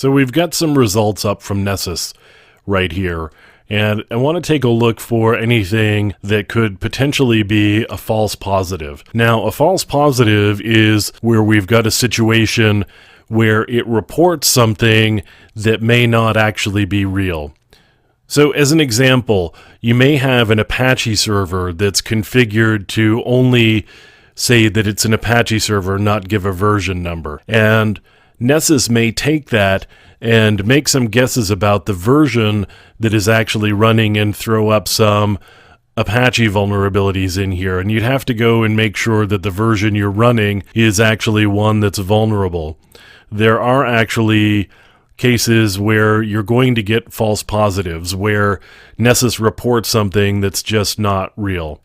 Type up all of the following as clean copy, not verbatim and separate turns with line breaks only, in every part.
So we've got some results up from Nessus right here, and I want to take a look for anything that could potentially be a false positive. Now, a false positive is where we've got a situation where it reports something that may not actually be real. So as an example, you may have an Apache server that's configured to only say that it's an Apache server, not give a version number. And Nessus may take that and make some guesses about the version that is actually running and throw up some Apache vulnerabilities in here. And you'd have to go and make sure that the version you're running is actually one that's vulnerable. There are actually cases where you're going to get false positives, where Nessus reports something that's just not real.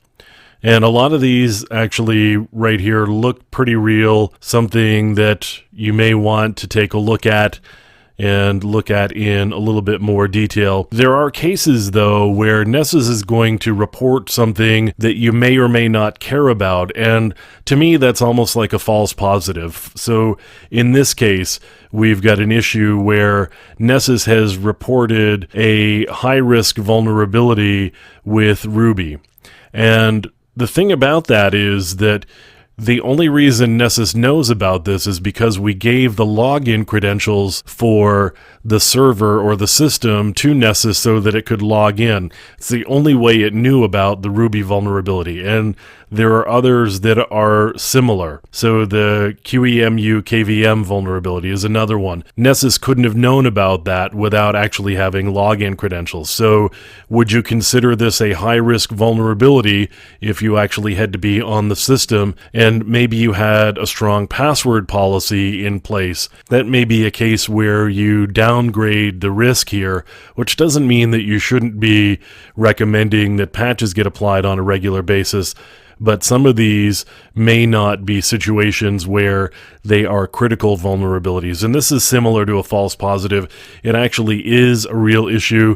And a lot of these actually right here look pretty real, something that you may want to take a look at and look at in a little bit more detail. There are cases, though, where Nessus is going to report something that you may or may not care about, and to me, that's almost like a false positive. So in this case, we've got an issue where Nessus has reported a high-risk vulnerability with Ruby. And the thing about that is that the only reason Nessus knows about this is because we gave the login credentials for the server or the system to Nessus so that it could log in. It's the only way it knew about the Ruby vulnerability, and there are others that are similar. So the QEMU KVM vulnerability is another one. Nessus couldn't have known about that without actually having login credentials. So would you consider this a high-risk vulnerability if you actually had to be on the system and maybe you had a strong password policy in place? That may be a case where you downgrade the risk here, which doesn't mean that you shouldn't be recommending that patches get applied on a regular basis. But some of these may not be situations where they are critical vulnerabilities. And this is similar to a false positive. It actually is a real issue.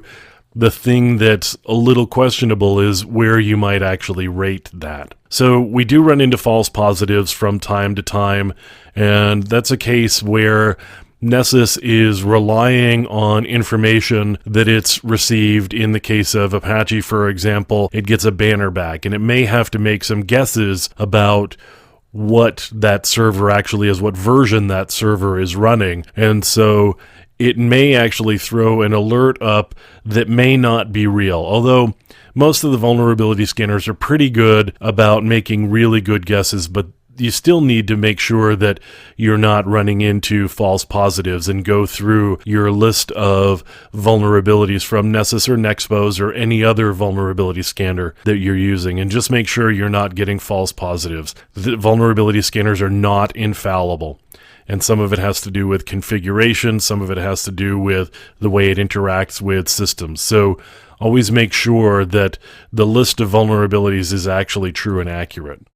The thing that's a little questionable is where you might actually rate that. So we do run into false positives from time to time, and that's a case where Nessus is relying on information that it's received. In the case of Apache, for example, it gets a banner back, and it may have to make some guesses about what that server actually is, what version that server is running. And so it may actually throw an alert up that may not be real, although most of the vulnerability scanners are pretty good about making really good guesses, but you still need to make sure that you're not running into false positives and go through your list of vulnerabilities from Nessus or Nexpose or any other vulnerability scanner that you're using, and just make sure you're not getting false positives. The vulnerability scanners are not infallible. And some of it has to do with configuration, some of it has to do with the way it interacts with systems. So always make sure that the list of vulnerabilities is actually true and accurate.